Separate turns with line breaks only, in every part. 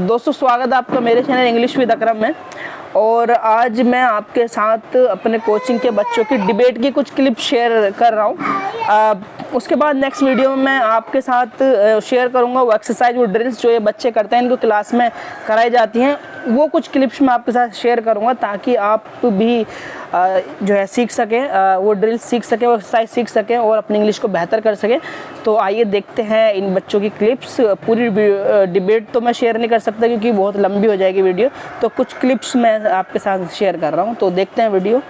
दोस्तों स्वागत है आपका मेरे चैनल इंग्लिश विद अकरम में। और आज मैं आपके साथ अपने कोचिंग के बच्चों की डिबेट की कुछ क्लिप शेयर कर रहा हूँ। उसके बाद नेक्स्ट वीडियो में मैं आपके साथ शेयर करूँगा वो एक्सरसाइज वो ड्रिल्स जो ये बच्चे करते हैं, इनको क्लास में कराई जाती हैं, वो कुछ क्लिप्स मैं आपके साथ शेयर करूँगा ताकि आप भी जो है सीख सकें, वो ड्रिल्स सीख सकें, वो एक्सरसाइज सीख सकें और अपनी इंग्लिश को बेहतर कर सकें। तो आइए देखते हैं इन बच्चों की क्लिप्स। पूरी डिबेट तो मैं शेयर नहीं कर सकता क्योंकि बहुत लंबी हो जाएगी वीडियो, तो कुछ क्लिप्स मैं आपके साथ शेयर कर रहा हूँ। तो देखते हैं वीडियो,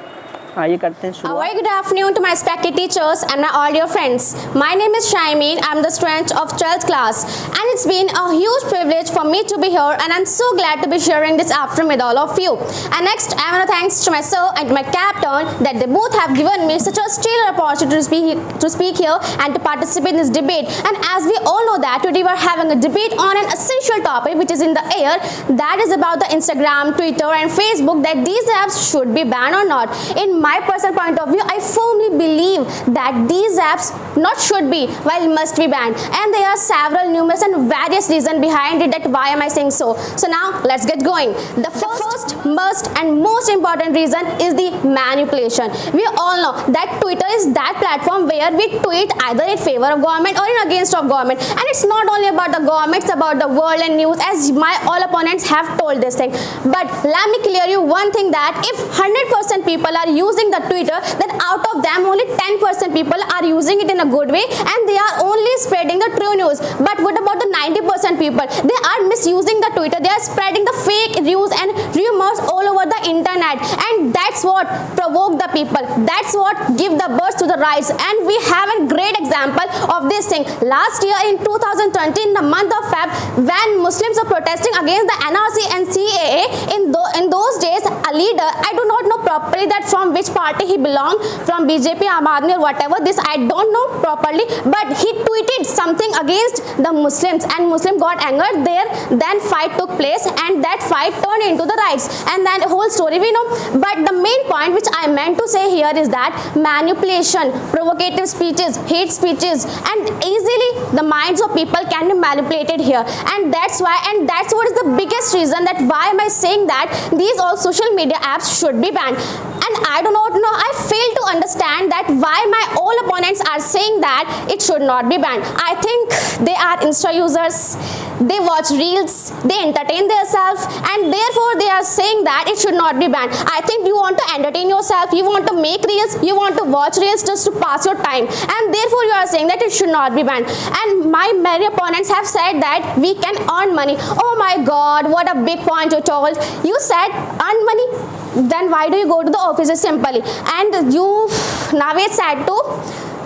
आइए करते हैं शुरू।
Very good afternoon to my respected teachers and my all dear friends. My name is Shaimeen. I'm the student of 12th class and it's been a huge privilege for me to be here and I'm so glad to be sharing this afternoon with all of you. And next, I want to thanks to my sir and to my captain that they both have given me such a stellar opportunity to speak here and to participate in this debate. And as we all know that today we are having a debate on an essential topic which is in the air, that is about the Instagram, Twitter and Facebook, that these apps should be banned or not. In my personal point of view, I firmly believe that these apps not should be while must be banned, and there are several numerous and various reasons behind it that why am I saying so. So now let's get going. The first must and most important reason is the manipulation. We all know that Twitter is that platform where we tweet either in favor of government or in against of government, and it's not only about the government, it's about the world and news, as my all opponents have told this thing. But let me clear you one thing, that if 100% people are using the Twitter, then out of them only 10% people are using it in a good way and they are only spreading the true news. But what about the 90% people? They are misusing the Twitter, they are spreading the fake news and rumors all over the internet, and that's what provoke the people, that's what give the birth to the riots. And we have a great example of this thing. Last year in 2020, in the month of Feb, when Muslims were protesting against the NRC and CAA, in those days a leader, I do not know properly that from which party he belonged, from BJP, Aam Aadmi or whatever, this I don't know properly, but he tweeted something against the Muslims and Muslim got angered there, then fight took place and that fight turned into the riots, and then the whole story we know. But the main point which I meant to say here is that manipulation, provocative speeches, hate speeches, and easily the minds of people can be manipulated here, and that's why, and that's what is the biggest reason that why am I saying that these all social media apps should be banned. And I do not know, I fail to understand that why my all opponents are saying that it should not be banned. I think they are Insta users, they watch reels, they entertain themselves, and therefore they are saying that it should not be banned. I think you want to entertain yourself, you want to make reels, you want to watch reels just to pass your time, and therefore you are saying that it should not be banned. And my many opponents have said that we can earn money. Oh my god, what a big point you told. You said earn money, then why do you go to the offices simply? And you, Naveed said to,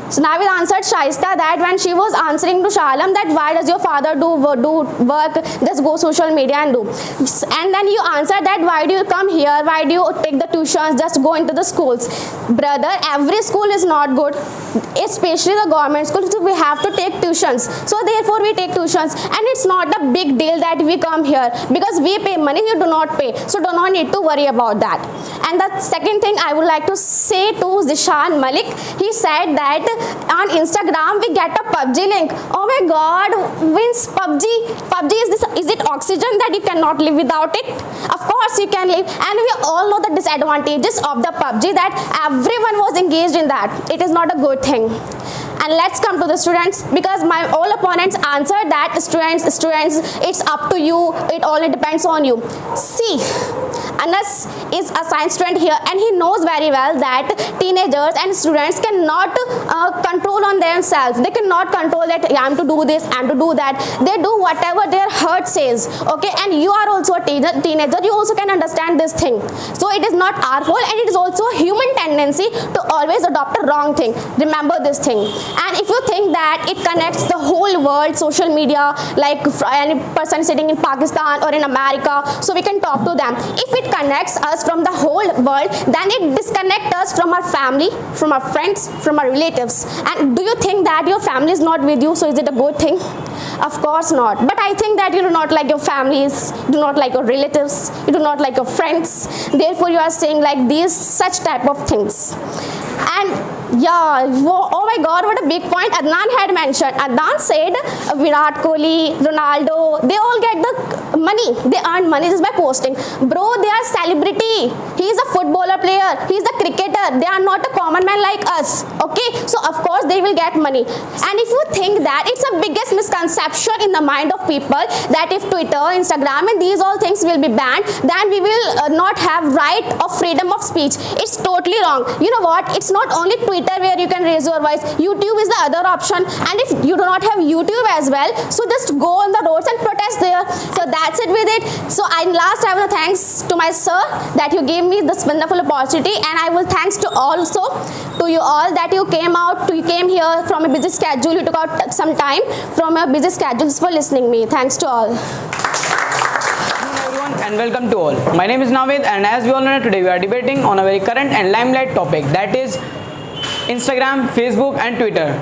so Naveed answered Shaista that when she was answering to Shalam that why does your father do work, just go social media and do. And then you answered that why do you come here, why do you take the tuitions, just go into the schools. Brother, every school is not good, especially the government schools, so we have to take tuitions. So therefore we take tuitions, and it's not a big deal that we come here because we pay money, you do not pay. So do not need to worry about that. And the second thing I would like to say to Zishan Malik, he said that on Instagram we get a PUBG link. Oh my god, wins PUBG is it oxygen that you cannot live without it? Of course you can live, and we all know the disadvantages of the PUBG, that everyone was engaged in that. It is not a good thing. And let's come to the students, because my all opponents answered that students, it's up to you, it only depends on you. See, Anas is a science student here and he knows very well that teenagers and students cannot control on themselves. They cannot control that I am to do this and to do that. They do whatever their heart says, okay? And you are also a teenager, you also can understand this thing. So it is not our fault, and it is also a human tendency to always adopt a wrong thing. Remember this thing. And if you think that it connects the whole world, social media, like any person sitting in Pakistan or in America, so we can talk to them. If it connects us from the whole world, then it disconnects us from our family, from our friends, from our relatives. And do you think that your family is not with you, so is it a good thing? Of course not. But I think that you do not like your families, do not like your relatives, you do not like your friends. Therefore you are saying like these such type of things. And yeah, oh my my God, what a big point Adnan had mentioned. Adnan said Virat Kohli, Ronaldo, they all get the money. They earn money just by posting. Bro, they are celebrity. He is a footballer player. He is a cricketer. They are not a common man like us. Okay, so of course they will get money. And if you think that, it's a biggest misconception in the mind of people that if Twitter, Instagram and these all things will be banned, then we will not have right of freedom of speech. It's totally wrong. You know what? It's not only Twitter where you can raise your voice. YouTube is the other option. And if you do not have YouTube as well, so just go on the roads and protest there. So that's it with it. So last I will thanks to my sir that you gave me this wonderful opportunity, and I will thanks to also to you all that you came here from a busy schedule. You took out some time from your busy schedules for listening me. Thanks to all.
And welcome to all. My name is Navid, and as we all know, today we are debating on a very current and limelight topic, that is Instagram, Facebook and Twitter.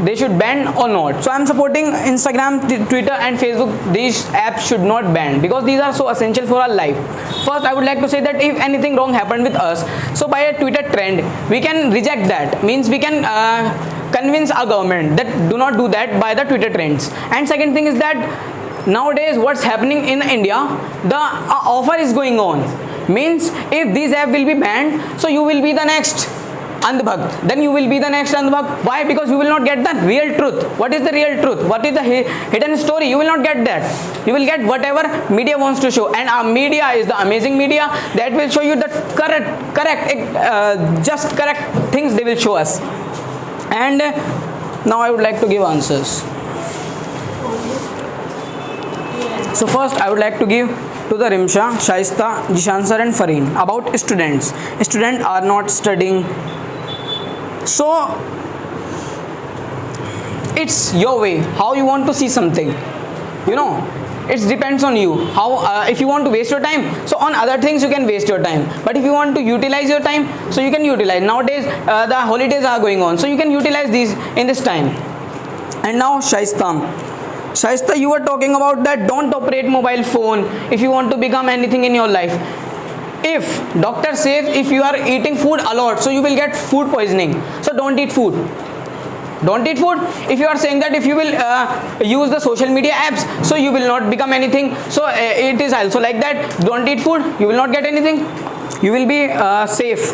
They should ban or not. So I am supporting Instagram, Twitter and Facebook. These apps should not ban because these are so essential for our life. First, I would like to say that if anything wrong happened with us, so by a Twitter trend, we can reject that. Means we can convince our government that do not do that by the Twitter trends. And second thing is that nowadays what's happening in India, the offer is going on. Means if these apps will be banned, so you will be the next Andhbhakt. Then you will be the next Andhbhakt. Why? Because you will not get the real truth. What is the real truth? What is the hidden story? You will not get that. You will get whatever media wants to show. And our media is the amazing media that will show you the correct things they will show us. And now I would like to give answers. So first I would like to give to the Rimsha, Shaista, Jishan sir and Fareen about students. Students are not studying. So it's your way how you want to see something. You know, it depends on you how if you want to waste your time, so on other things you can waste your time, but if you want to utilize your time, so you can utilize. Nowadays the holidays are going on, so you can utilize these in this time. And now Shaista, you were talking about that don't operate mobile phone if you want to become anything in your life. If doctor says if you are eating food a lot, so you will get food poisoning, so don't eat food. Don't eat food. If you are saying that if you will use the social media apps, so you will not become anything, so it is also like that. Don't eat food, you will not get anything, you will be safe.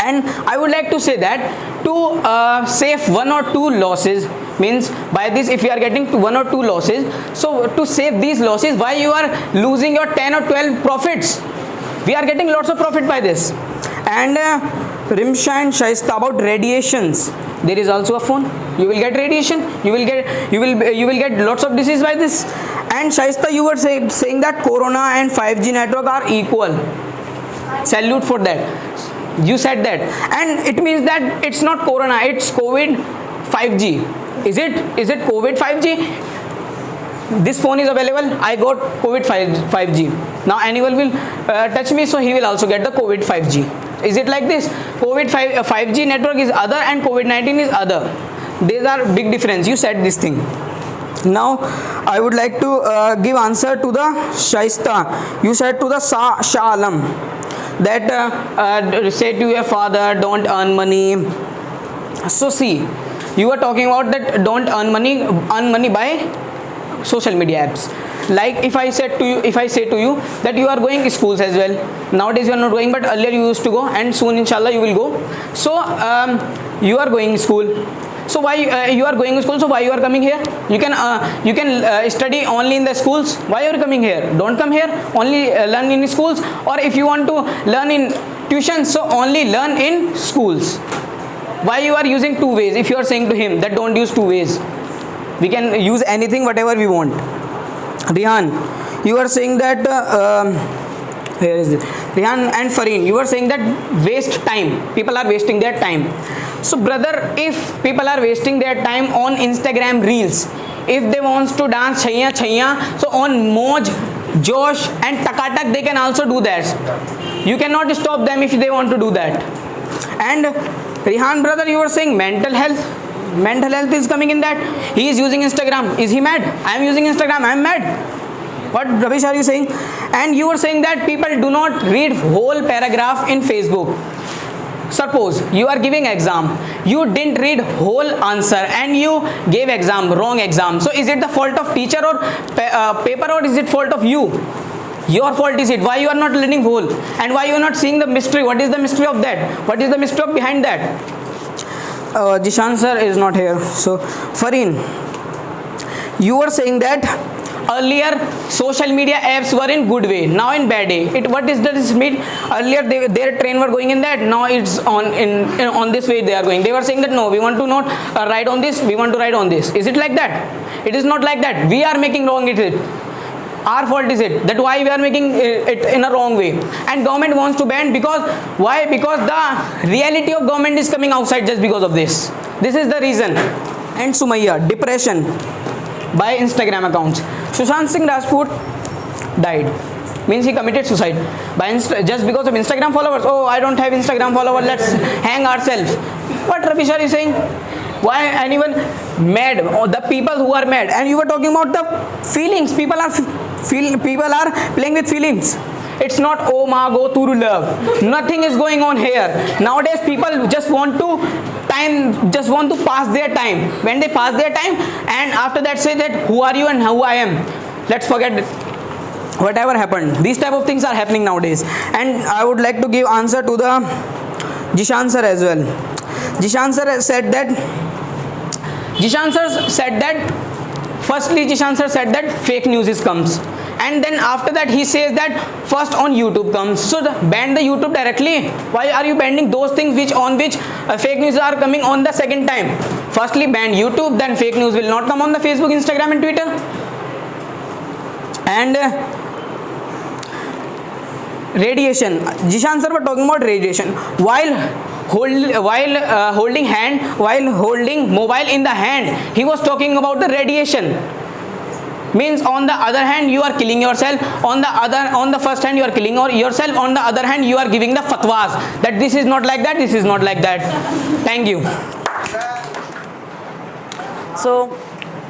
And I would like to say that to save 1 or 2 losses, means by this if you are getting to 1 or 2 losses, so to save these losses, why you are losing your 10 or 12 profits? We are getting lots of profit by this. And Rimsha and Shaista about radiations. There is also a phone. You will get radiation. You will get lots of disease by this. And Shaista, you were saying that Corona and 5G network are equal. Salute for that. You said that, and it means that it's not Corona, it's COVID 5G. Is it COVID 5G? This phone is available, I got COVID 5G. Now anyone will touch me, so he will also get the COVID 5G. Is it like this? COVID 5G network is other and COVID-19 is other. These are big difference. You said this thing. Now I would like to give answer to the Shaista. You said to the Shah Alam that say to your father don't earn money. So see, you are talking about that don't earn money by social media apps. Like if I say to you that you are going schools as well. Nowadays you are not going, but earlier you used to go, and soon inshallah you will go. So you are going school. So why you are going to school? So why you are coming here? You can study only in the schools. Why you are coming here? Don't come here. Only learn in schools. Or if you want to learn in tuition, so only learn in schools. Why you are using 2 ways? If you are saying to him that don't use 2 ways, we can use anything whatever we want. Rihan, you are saying that here is it. Rihan and Fareen, you are saying that waste time. People are wasting their time. So brother, if people are wasting their time on Instagram reels, if they want to dance chhaiya chhaiya, so on Moj, Josh and Takatak they can also do that. You cannot stop them if they want to do that. And Rihan brother, you were saying mental health. Mental health is coming in that. He is using Instagram. Is he mad? I am using Instagram. I am mad. What rubbish are you saying? And you were saying that people do not read whole paragraph in Facebook. Suppose you are giving exam, you didn't read whole answer and you gave exam, wrong exam. So is it the fault of teacher or paper, or is it fault of you? Your fault is it. Why you are not learning whole, and why you are not seeing the mystery? What is the mystery of that? What is the mystery of behind that? Jishan sir is not here. So Fareen, you were saying that earlier social media apps were in good way, now in bad way. What is this mean? Earlier their train were going in that, now it's on this way they are going. They were saying that no, we want to not ride on this, we want to ride on this. Is it like that? It is not like that. We are making wrong it. Our fault is it, that why we are making it in a wrong way. And government wants to ban, because why? Because the reality of government is coming outside just because of this. This is the reason. And Sumayya, depression by Instagram accounts. Sushant Singh Rajput died, means he committed suicide by just because of Instagram followers. Oh, I don't have Instagram followers, let's hang ourselves. What rubbish are you saying? Why anyone mad? Or the people who are mad. And you were talking about the feelings. People are playing with feelings. It's not oh ma go to love. Nothing is going on here. Nowadays people just want to pass their time. When they pass their time, and after that say that who are you and who I am. Let's forget whatever happened. These type of things are happening nowadays. And I would like to give answer to the Jishan sir as well. Jishan sir said that firstly Jishan sir said that fake news is comes, and then after that he says that first on YouTube comes. So ban the YouTube directly. Why are you banning those things which fake news are coming on the second time? Firstly ban YouTube, then fake news will not come on the Facebook, Instagram and Twitter. And radiation, Jishan sir were talking about radiation while holding mobile in the hand. He was talking about the radiation. Means on the other hand you are killing yourself, on the first hand you are killing yourself, on the other hand you are giving the fatwas that this is not like that, this is not like that. Thank you.
So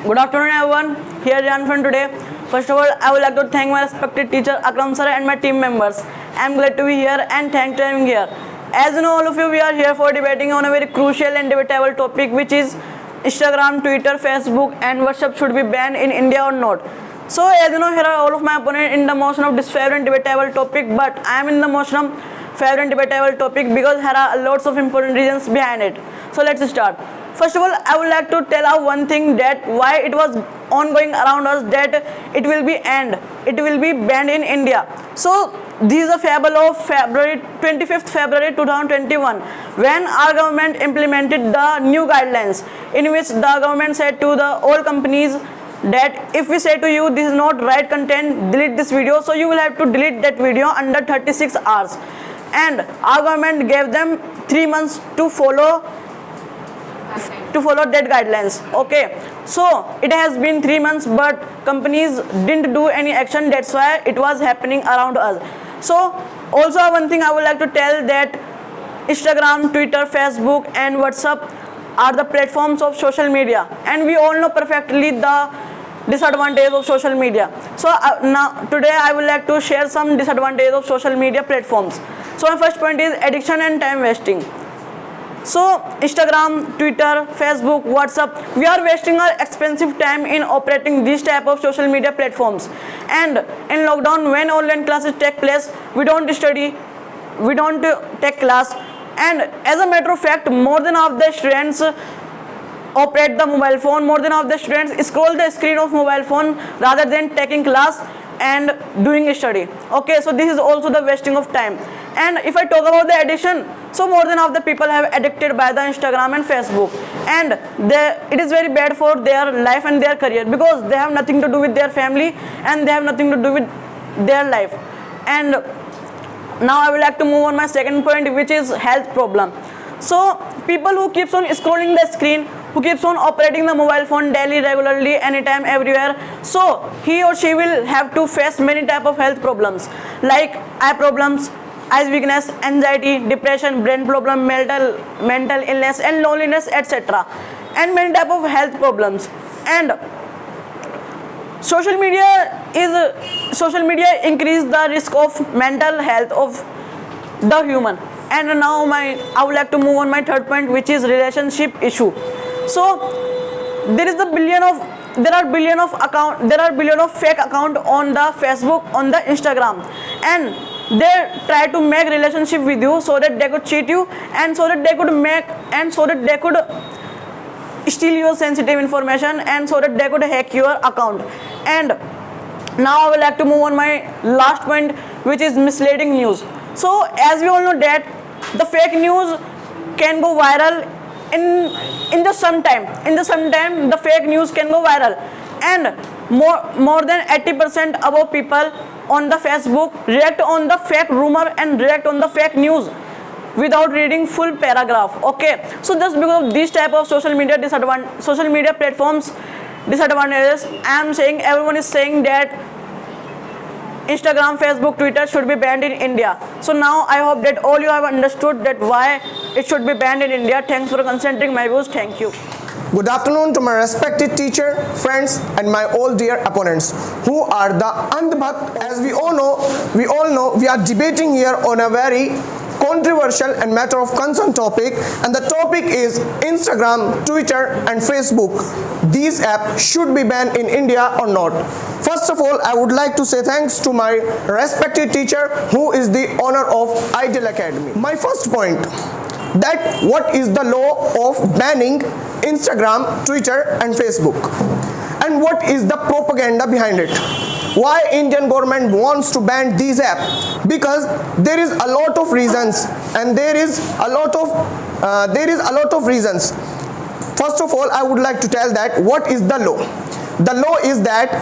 good afternoon everyone, here Jan from today. First of all, I would like to thank my respected teacher Akram sir and my team members. I am glad to be here and thanks to having here. As you know, all of you, we are here for debating on a very crucial and debatable topic, which is Instagram, Twitter, Facebook and WhatsApp should be banned in India or not. So as you know, here are all of my opponents in the motion of this favorite debatable topic, but I am in the motion of favorite debatable topic because there are lots of important reasons behind it. So let's start. First of all, I would like to tell out one thing, that why it was ongoing around us that it will be banned in India. So this is a fable of 25th February 2021, when our government implemented the new guidelines, in which the government said to the all companies that if we say to you this is not right content, delete this video, so you will have to delete that video under 36 hours. And our government gave them 3 months to follow that guidelines. Okay, so it has been 3 months, but companies didn't do any action. That's why it was happening around us. So also one thing I would like to tell, that Instagram, Twitter, Facebook and WhatsApp are the platforms of social media, and we all know perfectly the disadvantages of social media. So now today I would like to share some disadvantages of social media platforms. So my first point is addiction and time wasting. So Instagram, Twitter, Facebook, WhatsApp, we are wasting our expensive time in operating these type of social media platforms. And in lockdown, when online classes take place, we don't study, we don't take class, and as a matter of fact, more than half the students operate the mobile phone, more than half the students scroll the screen of mobile phone rather than taking class and doing study. Okay, so this is also the wasting of time. And if I talk about the addiction, so more than half the people have addicted by the Instagram and Facebook, and it is very bad for their life and their career, because they have nothing to do with their family and they have nothing to do with their life. And now I would like to move on my second point, which is health problem. So people who keeps on scrolling the screen, who keeps on operating the mobile phone daily, regularly, anytime, everywhere, so he or she will have to face many type of health problems like eye problems, eyes weakness, anxiety, depression, brain problem, mental illness and loneliness, etc. and many type of health problems. And social media increase the risk of mental health of the human. And now I would like to move on my third point, which is relationship issue. So there are billion of fake account on the Facebook, on the Instagram, and they try to make relationship with you so that they could cheat you, and so that they could steal your sensitive information, and so that they could hack your account. And now I would like to move on my last point, which is misleading news. So as we all know that the fake news can go viral in just some time. The fake news can go viral, and more than 80% of people on the Facebook react on the fake rumor and react on the fake news without reading full paragraph. Okay, so just because of this type of social media platforms disadvantages, I am saying, everyone is saying that Instagram, Facebook, Twitter should be banned in India. So now I hope that all you have understood that why it should be banned in India. Thanks for considering my views. Thank you.
Good afternoon to my respected teacher, friends, and my all dear opponents, who are the Andhbhakt. As we all know, we are debating here on a very controversial and matter of concern topic, and the topic is Instagram, Twitter, and Facebook. These apps should be banned in India or not. First of all, I would like to say thanks to my respected teacher, who is the owner of Ideal Academy. My first point, that what is the law of banning Instagram, Twitter, and Facebook, and what is the propaganda behind it? Why Indian government wants to ban these apps? Because there is a lot of reasons, and there is a lot of reasons. First of all, I would like to tell that what is the law. The law is that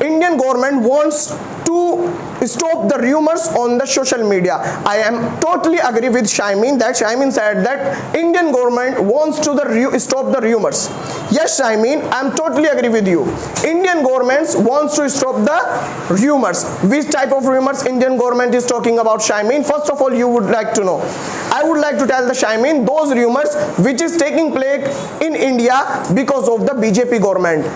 Indian government wants to stop the rumors on the social media. I am totally agree with Shaimin that Shaimin said that Indian government wants to stop the rumors. Yes, Shaimin, I am totally agree with you. Indian government wants to stop the rumors. Which type of rumors Indian government is talking about, Shaimin? First of all, you would like to know. I would like to tell the Shaimin those rumors which is taking place in India because of the BJP government.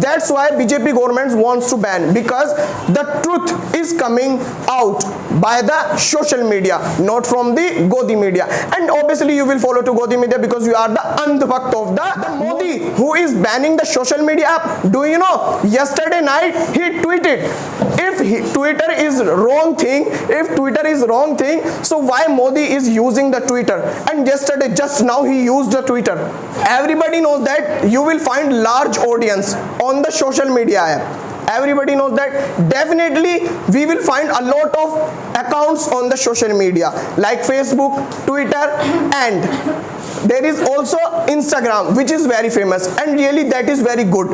That's why BJP government wants to ban, because the truth is coming out by the social media, not from the Godi media. And obviously you will follow to Godi media because you are the Andhbhakt of the Modi, who is banning the social media app. Do you know, yesterday night he tweeted, if Twitter is wrong thing, so why Modi is using the Twitter? And yesterday, just now, he used the Twitter. Everybody knows that you will find large audience on the social media app. Everybody knows that. Definitely we will find a lot of accounts on the social media like Facebook, Twitter, and there is also Instagram, which is very famous, and really that is very good.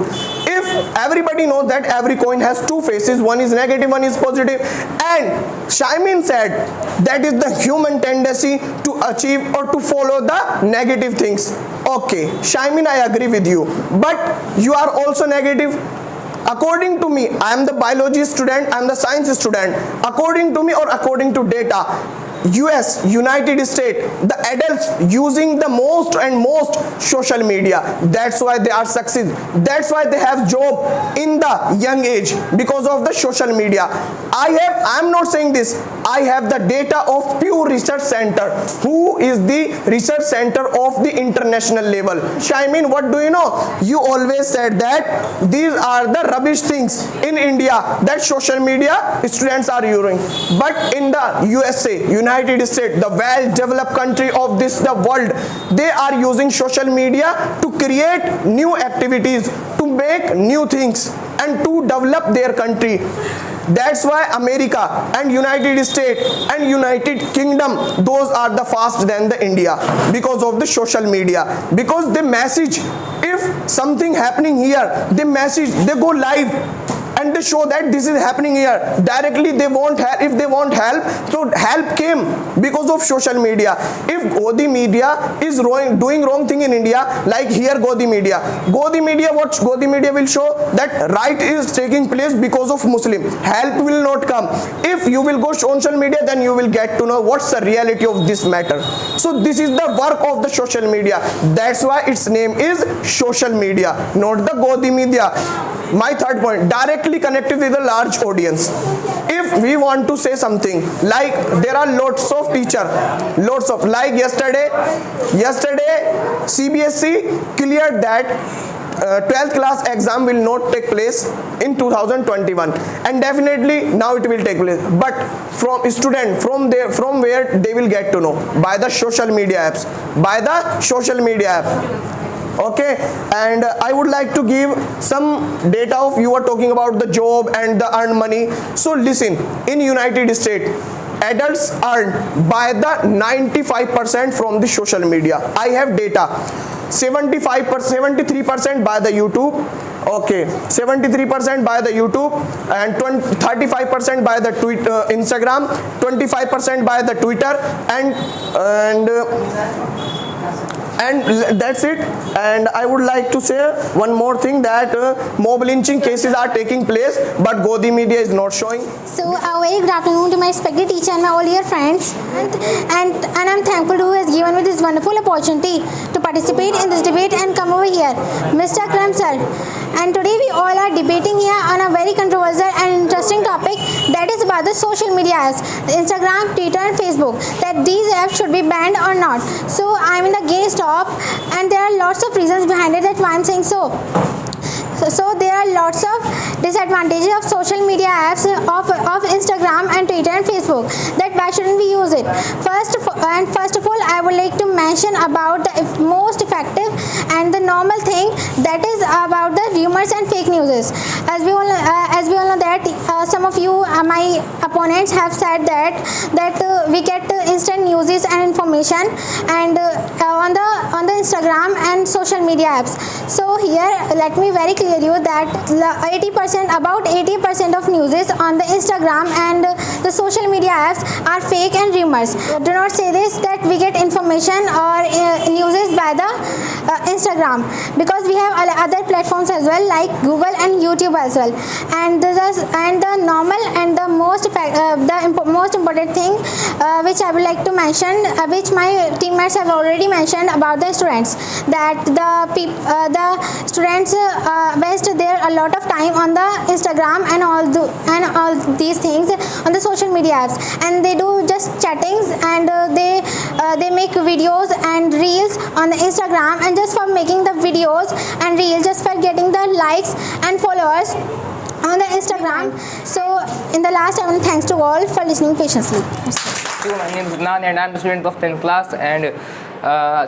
If everybody knows that every coin has two faces, one is negative, one is positive, and Shaimin said that is the human tendency to achieve or to follow the negative things. Okay, Shaimin, I agree with you, but you are also negative. According to me, I am the biology student, I am the science student. According to me, or according to data, US, United States, the adults using the most social media. That's why they are succeed. That's why they have job in the young age, because of the social media. I am not saying this. I have the data of Pew Research Center, who is the research center of the international level. Shaimin, what do you know? You always said that these are the rubbish things in India that social media students are using. But in the USA, United States, the well-developed country of the world, they are using social media to create new activities, to make new things, and to develop their country. That's why America and United States and United Kingdom, those are the fast than the India, because of the social media. Because they message, if something happening here, they message, they go live, and they show that this is happening here. Directly they want help. If they want help, so help came because of social media. If Godi media is doing wrong thing in India, like here Godi media, what Godi media will show that right is taking place because of Muslim. Help will not come. If you will go social media, then you will get to know what's the reality of this matter. So this is the work of the social media. That's why its name is social media, not the Godi media. My third point, directly easily connected with a large audience. If we want to say something, like there are lots of teacher, lots of, like yesterday CBSE cleared that 12th class exam will not take place in 2021, and definitely now it will take place, but from student, from where they will get to know? By the social media apps, okay. And I would like to give some data of, you are talking about the job and the earn money. So listen, in United States, adults earn by the 95% from the social media. I have data. 73% by the YouTube, okay, 73% by the YouTube, and 35% by the Twitter, Instagram, 25% by the Twitter, and that's it. And I would like to say one more thing, that mob lynching cases are taking place, but Godi media is not showing.
So a very good afternoon to my respected teacher and my all dear friends, and I'm thankful to who has given me this wonderful opportunity to participate in this debate and come over here, Mr. Akram sir. And today we all are debating here on a very controversial and interesting topic, that is about the social media apps, Instagram, Twitter and Facebook, that these apps should be banned or not. So I'm in the against of, and there are lots of reasons behind it that why I'm saying so. So there are lots of disadvantages of social media apps of Instagram and Twitter and Facebook, that why shouldn't we use it? First of all, I would like to mention about the most effective and the normal thing, that is about the rumors and fake news. As we all know that some of you, my opponents, have said that we get instant news and information and on the Instagram and social media apps. So here, let me very clear you that about 80% of news on the Instagram and the social media apps are fake and rumors. Do not say this, that we get information or news by the Instagram, because we have other platforms as well, like Google and YouTube as well. And the normal and the most important thing which I would like to mention, which my teammates have already mentioned about the students, that the students waste their a lot of time on the Instagram and all these things on the social media apps, and they do just chattings, and they make videos and reels on the Instagram, and just for making the videos and reels, just for getting the likes and followers on the Instagram. So in the last, I want to thanks to all for listening patiently.
My name is Adnan and I'm a student of 10th class, and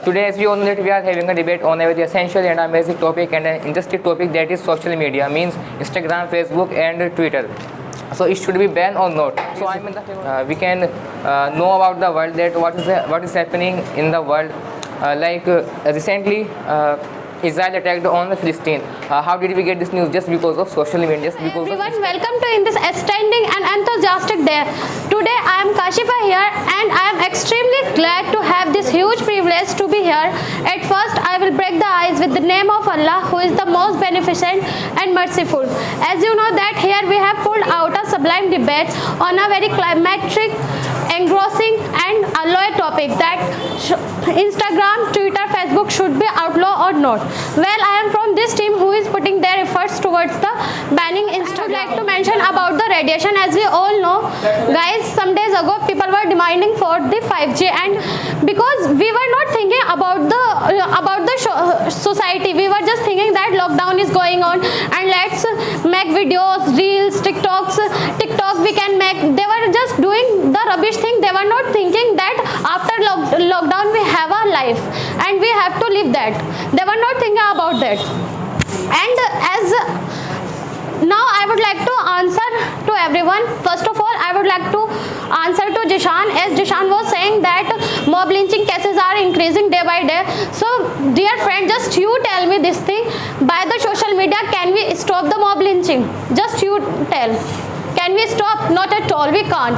today, as we all know, that we are having a debate on a very essential and amazing topic and an interesting topic, that is social media, means Instagram, Facebook and Twitter. So it should be banned or not? So I'm in the favor. We can know about the world, that what is happening in the world. Recently, Israel attacked on Palestine. How did we get this news? Just because of social media. Just because
Everyone, welcome to in this outstanding and enthusiastic day. Today I am Kashifa here, and I am extremely glad to have this huge privilege to be here. At first, I will break the ice with the name of Allah, who is the most beneficent and merciful. As you know that here we have pulled out a sublime debate on a very climactic, engrossing and alloy topic, that Instagram, Twitter, Facebook should be outlawed or not. Well, I am from this team who is putting their efforts towards the banning Instagram. I would like to mention about the radiation. As we all know, guys, some days ago people were demanding for the 5G, and because we were not thinking about the society, we were just thinking that lockdown is going on and let's make videos, reels, TikTok we can make. They were just doing the rubbish thing. They were not thinking that after lockdown we have a life and we have to live that. They were not thinking about that. And as now I would like to answer to everyone. First of all, I would like to answer to Jishan, as Jishan was saying that mob lynching cases are increasing day by day. So dear friend, just you tell me this thing, by the social media, can we stop the mob lynching? Just you tell. Can we stop? Not at all, we can't.